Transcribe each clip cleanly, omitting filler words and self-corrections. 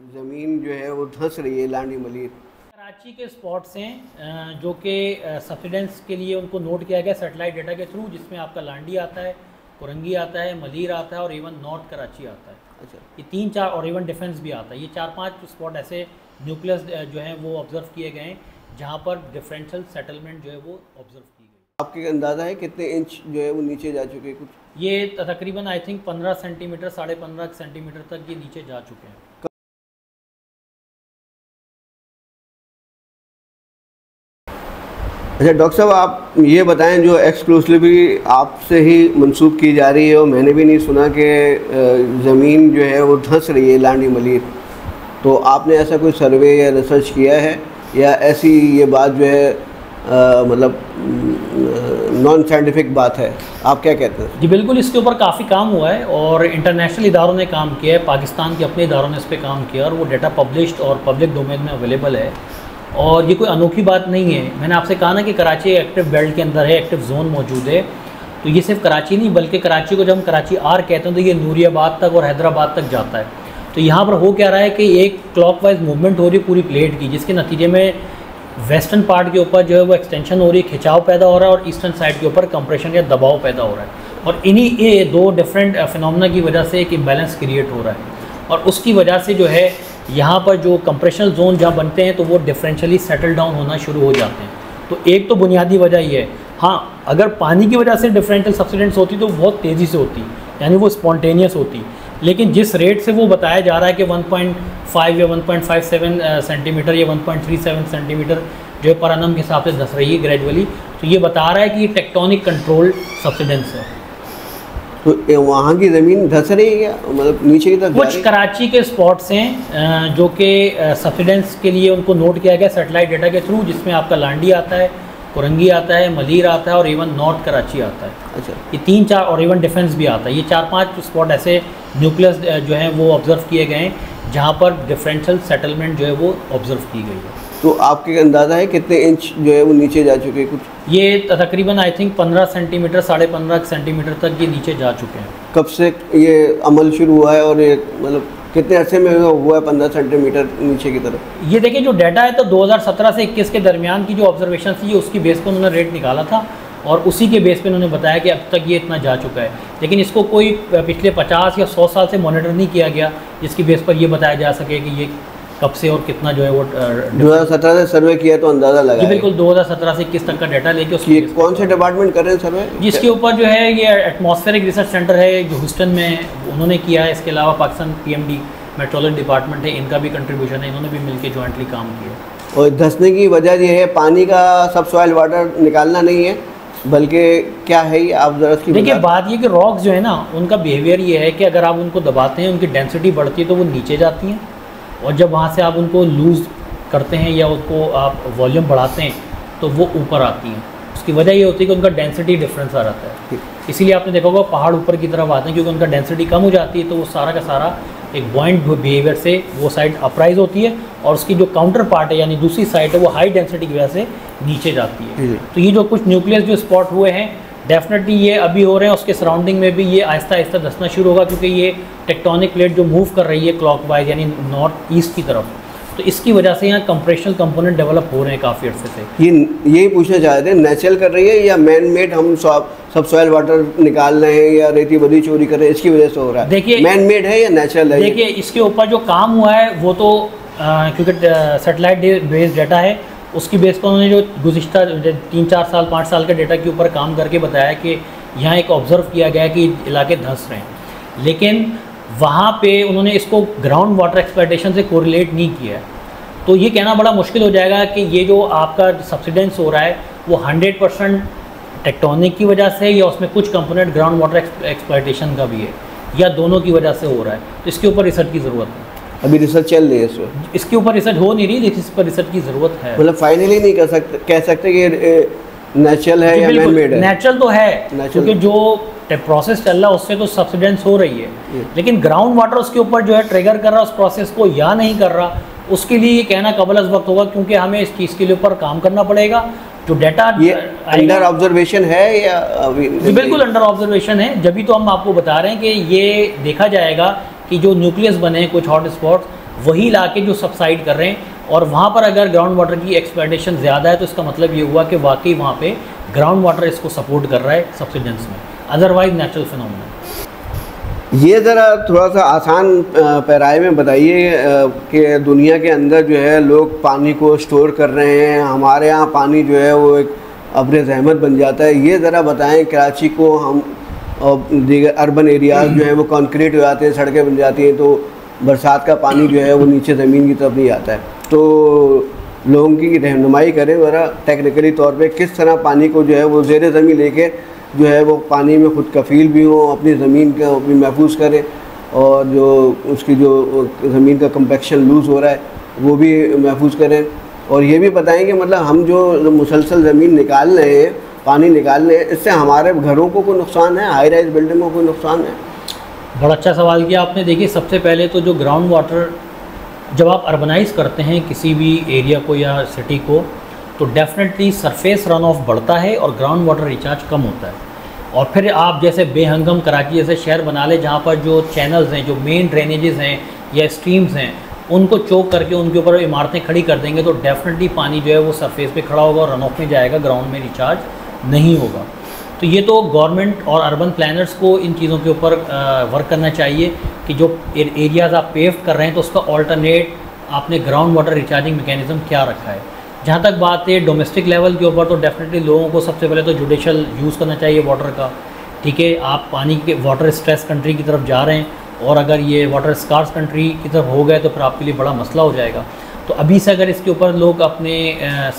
ज़मीन जो है वो धंस रही है लांडी मलीर। कराची के स्पॉट्स हैं जो कि सब्सिडेंस के लिए उनको नोट किया गया सैटेलाइट डेटा के थ्रू, जिसमें आपका लांडी आता है, कुरंगी आता है, मलीर आता है और इवन नॉर्थ कराची आता है। अच्छा, ये 3-4 और इवन डिफेंस भी आता है। ये 4-5 स्पॉट ऐसे न्यूक्लियस जो हैं वो ऑब्जर्व किए गए हैं जहाँ पर डिफरेंशियल सेटलमेंट जो है वो ऑब्जर्व की गई। आपके अंदाज़ा है कितने इंच जो है वो नीचे जा चुके कुछ? ये तकरीबन आई थिंक 15 सेंटीमीटर 15.5 सेंटीमीटर तक ये नीचे जा चुके हैं। अच्छा डॉक्टर साहब, आप ये बताएं, जो एक्सक्लूसिवली आपसे ही मंसूब की जा रही है और मैंने भी नहीं सुना कि ज़मीन जो है वो धंस रही है लांडी मलीर, तो आपने ऐसा कोई सर्वे या रिसर्च किया है या ऐसी ये बात जो है मतलब नॉन साइंटिफिक बात है? आप क्या कहते हैं? जी बिल्कुल, इसके ऊपर काफ़ी काम हुआ है और इंटरनेशनल इदारों ने काम किया है, पाकिस्तान के अपने इदारों ने इस पर काम किया और वो डाटा पब्लिश्ड और पब्लिक डोमेन में अवेलेबल है। और ये कोई अनोखी बात नहीं है। मैंने आपसे कहा ना कि कराची एक्टिव बेल्ट के अंदर है, एक्टिव जोन मौजूद है। तो ये सिर्फ कराची नहीं बल्कि कराची को जब हम कराची आर कहते हैं तो ये नूरियाबाद तक और हैदराबाद तक जाता है। तो यहाँ पर हो क्या रहा है कि एक क्लॉकवाइज मूवमेंट हो रही है पूरी प्लेट की, जिसके नतीजे में वेस्टर्न पार्ट के ऊपर जो है वो एक्सटेंशन हो रही है, खिंचाव पैदा हो रहा है, और ईस्टर्न साइड के ऊपर कंप्रेशन या दबाव पैदा हो रहा है। और इन्हीं ये दो डिफरेंट फिनोमेना की वजह से एक इम्बैलेंस क्रिएट हो रहा है और उसकी वजह से जो है यहाँ पर जो कंप्रेशनल जोन जहाँ बनते हैं तो वो डिफरेंशियली सेटल डाउन होना शुरू हो जाते हैं। तो एक तो बुनियादी वजह ये है। हाँ, अगर पानी की वजह से डिफरेंशियल सब्सिडेंस होती तो बहुत तेज़ी से होती, यानी वो स्पॉन्टेनियस होती। लेकिन जिस रेट से वो बताया जा रहा है कि 1.5 या 1.57 सेंटीमीटर या 1.37 सेंटीमीटर जो है पर एनम के हिसाब से धंस रही है ग्रेजुअली, तो ये बता रहा है कि ये टेक्टोनिक कंट्रोल सब्सिडेंस है। तो वहाँ की ज़मीन धंस रही है क्या, मतलब नीचे की तरफ? कुछ कराची के स्पॉट्स हैं जो कि सब्सिडेंस के लिए उनको नोट किया गया सैटेलाइट डेटा के थ्रू, जिसमें आपका लांडी आता है, कुरंगी आता है, मलीर आता है और इवन नॉर्थ कराची आता है। अच्छा, ये 3-4 और इवन डिफेंस भी आता है। ये 4-5 स्पॉट ऐसे न्यूक्लियस जो हैं वो ऑब्जर्व किए गए हैं जहाँ पर डिफरेंशियल सेटलमेंट जो है वो ऑब्जर्व की गई है। तो आपके अंदाज़ा है कितने इंच जो है वो नीचे जा चुके कुछ? ये तकरीबन आई थिंक 15 सेंटीमीटर 15.5 सेंटीमीटर तक ये नीचे जा चुके हैं। कब से ये अमल शुरू हुआ है और ये मतलब कितने अरसे में हुआ है 15 सेंटीमीटर नीचे की तरफ? ये देखिए, जो डाटा है तो 2017 से 21 के दरमियान की जो ऑब्जर्वेशन थी उसकी बेस पर उन्होंने रेट निकाला था और उसी के बेस पे उन्होंने बताया कि अब तक ये इतना जा चुका है। लेकिन इसको कोई पिछले 50 या 100 साल से मॉनिटर नहीं किया गया जिसकी बेस पर ये बताया जा सके कि ये कब से और कितना जो है वो 2017 से सर्वे किया तो अंदाज़ा लगा? जी बिल्कुल, 2017 से 21 तक का डाटा लेके उसकी कौन से डिपार्टमेंट कर रहे हैं सर्वे? जिसके ऊपर जो है ये एटमॉस्फेरिक रिसर्च सेंटर है जो ह्यूस्टन में उन्होंने किया है। इसके अलावा पाकिस्तान PMD मेट्रोलॉजी डिपार्टमेंट है, इनका भी कंट्रीब्यूशन है, इन्होंने भी मिलकर जॉइंटली काम किया। और धंसने की वजह ये है पानी का सब सॉइल वाटर निकालना नहीं है, बल्कि क्या है ये आप ज़रा इसकी देखिए, बात ये कि रॉक्स जो है ना उनका बिहेवियर ये है कि अगर आप उनको दबाते हैं उनकी डेंसिटी बढ़ती है तो वो नीचे जाती हैं, और जब वहाँ से आप उनको लूज़ करते हैं या उनको आप वॉल्यूम बढ़ाते हैं तो वो ऊपर आती हैं। उसकी वजह ये होती है कि उनका डेंसिटी डिफरेंस आ जाता है। इसीलिए आपने देखा होगा पहाड़ ऊपर की तरफ आते हैं क्योंकि उनका डेंसिटी कम हो जाती है, तो वो सारा का सारा एक बॉइंट बिहेवियर से वो साइड अपराइज होती है और उसकी जो काउंटर पार्ट है यानी दूसरी साइड है वो हाई डेंसिटी की वजह से नीचे जाती है। तो ये जो कुछ न्यूक्लियस जो स्पॉट हुए हैं डेफिनेटली ये अभी हो रहे हैं, उसके सराउंडिंग में भी ये आहिस्ता आहिस्ता धंसना शुरू होगा क्योंकि ये टेक्टोनिक प्लेट जो मूव कर रही है क्लॉकवाइज यानी नॉर्थ ईस्ट की तरफ, तो इसकी वजह से यहाँ कंप्रेशनल कंपोनेंट डेवलप हो रहे हैं काफ़ी अर्से से। ये यही पूछना चाह रहे थे, नेचुरल कर रही है या मैन मेड हम सब सॉइल वाटर निकाल रहे हैं या रेती बदी चोरी कर रहे हैं, इसकी वजह से हो रहा है? देखिए, मैन मेड है या नेचुरल है? देखिए, इसके ऊपर जो काम हुआ है वो तो क्योंकि सेटेलाइट बेस्ड डाटा है उसकी बेस पर उन्होंने जो गुज़िश्ता 3-4 साल 5 साल के डाटा के ऊपर काम करके बताया कि यहाँ एक ऑब्ज़र्व किया गया कि इलाके धंस रहे हैं, लेकिन वहाँ पे उन्होंने इसको ग्राउंड वाटर एक्सप्लॉयटेशन से कोरिलेट नहीं किया है। तो ये कहना बड़ा मुश्किल हो जाएगा कि ये जो आपका सब्सिडेंस हो रहा है वो 100% टेक्टोनिक की वजह से या उसमें कुछ कंपोनेंट ग्राउंड वाटर एक्सप्लॉयटेशन का भी है या दोनों की वजह से हो रहा है। तो इसके ऊपर रिसर्च की ज़रूरत है। अभी रिसर्च चल रही है इसमें? इसके ऊपर रिसर्च हो नहीं रही, लेकिन इस पर रिसर्च की ज़रूरत है। मतलब फाइनली नहीं कह सकते कि नेचुरल है या मैन मेड है? नेचुरल तो है क्योंकि जो प्रोसेस चल रहा है उससे तो सब्सिडेंस हो रही है, लेकिन ग्राउंड वाटर उसके ऊपर जो है ट्रिगर कर रहा है उस प्रोसेस को या नहीं कर रहा, उसके लिए ये कहना कबल वक्त होगा क्योंकि हमें इस चीज़ के लिए ऊपर काम करना पड़ेगा। जो डाटा ये अंडर ऑब्जर्वेशन है या अभी? बिल्कुल अंडर ऑब्जर्वेशन है, जब भी तो हम आपको बता रहे हैं कि ये देखा जाएगा कि जो न्यूक्लियस बने हैं कुछ हॉट स्पॉट्स वही इलाके जो सबसाइड कर रहे हैं। और वहाँ पर अगर ग्राउंड वाटर की एक्सप्लॉयटेशन ज़्यादा है तो इसका मतलब ये हुआ कि वाकई वहाँ पे ग्राउंड वाटर इसको सपोर्ट कर रहा है सब्सिडेंस में, अदरवाइज नेचुरल फिनोमेना। ये ज़रा थोड़ा सा आसान पैराए में बताइए कि दुनिया के अंदर जो है लोग पानी को स्टोर कर रहे हैं, हमारे यहाँ पानी जो है वो एक अब्र ज़हमत बन जाता है। ये ज़रा बताएं, कराची को हम और दीगर अर्बन एरियाज़ जो है वो कंक्रीट हो जाते हैं, सड़कें बन जाती हैं, तो बरसात का पानी जो है वो नीचे ज़मीन की तरफ नहीं आता है। तो लोगों की रहनुमाई करें ज़रा टेक्निकली तौर पे किस तरह पानी को जो है वो ज़ेर ज़मीन लेके जो है वो पानी में खुद कफ़ील भी हो, अपनी ज़मीन का भी महफूज करें, और जो उसकी जो ज़मीन का कम्पेक्शन लूज़ हो रहा है वो भी महफूज करें। और ये भी बताएं कि मतलब हम जो मुसलसल ज़मीन निकाल रहे हैं, पानी निकाल रहे हैं, इससे हमारे घरों को कोई नुकसान है, हाई राइज बिल्डिंगों को कोई नुकसान है? बड़ा अच्छा सवाल किया आपने। देखिए, सबसे पहले तो जो ग्राउंड वाटर जब आप अर्बनाइज़ करते हैं किसी भी एरिया को या सिटी को, तो डेफिनेटली सरफेस रन ऑफ बढ़ता है और ग्राउंड वाटर रिचार्ज कम होता है। और फिर आप जैसे बेहंगम कराची जैसे शहर बना ले जहाँ पर जो चैनल्स हैं, जो मेन ड्रेनेजेस हैं या स्ट्रीम्स हैं, उनको चोक करके उनके ऊपर इमारतें खड़ी कर देंगे तो डेफिनेटली पानी जो है वो सरफेस पे खड़ा होगा और रन ऑफ में जाएगा, ग्राउंड में रिचार्ज नहीं होगा। तो ये तो गवर्नमेंट और अर्बन प्लानर्स को इन चीज़ों के ऊपर वर्क करना चाहिए कि जो एरियाज़ आप पेव कर रहे हैं तो उसका ऑल्टरनेट आपने ग्राउंड वाटर रिचार्जिंग मैकेनिज़्म क्या रखा है। जहाँ तक बात है डोमेस्टिक लेवल के ऊपर, तो डेफिनेटली लोगों को सबसे पहले तो जुडिशल यूज़ करना चाहिए वाटर का। ठीक है, आप पानी के वाटर स्ट्रेस कंट्री की तरफ जा रहे हैं और अगर ये वाटर स्कार्स कंट्री की तरफ हो गए तो फिर आपके लिए बड़ा मसला हो जाएगा। तो अभी से अगर इसके ऊपर लोग अपने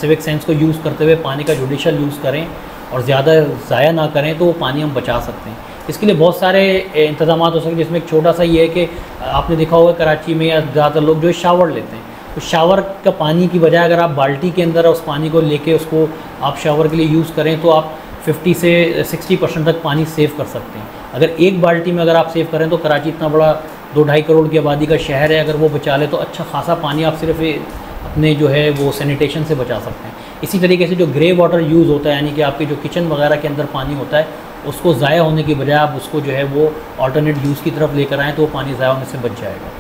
सिविक सेंस को यूज़ करते हुए पानी का जुडिशल यूज़ करें और ज़्यादा ज़ाया ना करें तो वो पानी हम बचा सकते हैं। इसके लिए बहुत सारे इंतजाम हो सकते हैं, जिसमें एक छोटा सा ये है कि आपने देखा होगा कराची में या ज़्यादातर लोग जो शावर लेते हैं, तो शावर का पानी की बजाय अगर आप बाल्टी के अंदर उस पानी को लेके उसको आप शावर के लिए यूज़ करें तो आप 50 से 60% तक पानी सेव कर सकते हैं। अगर एक बाल्टी में अगर आप सेव करें तो कराची इतना बड़ा 2-2.5 करोड़ की आबादी का शहर है, अगर वो बचा ले तो अच्छा खासा पानी आप सिर्फ अपने जो है वो सैनिटेशन से बचा सकते हैं। इसी तरीके से जो ग्रे वाटर यूज़ होता है, यानी कि आपके जो किचन वगैरह के अंदर पानी होता है, उसको ज़ाया होने की बजाय आप उसको जो है वो अल्टरनेट यूज़ की तरफ लेकर आएँ तो वो पानी ज़ाया होने से बच जाएगा।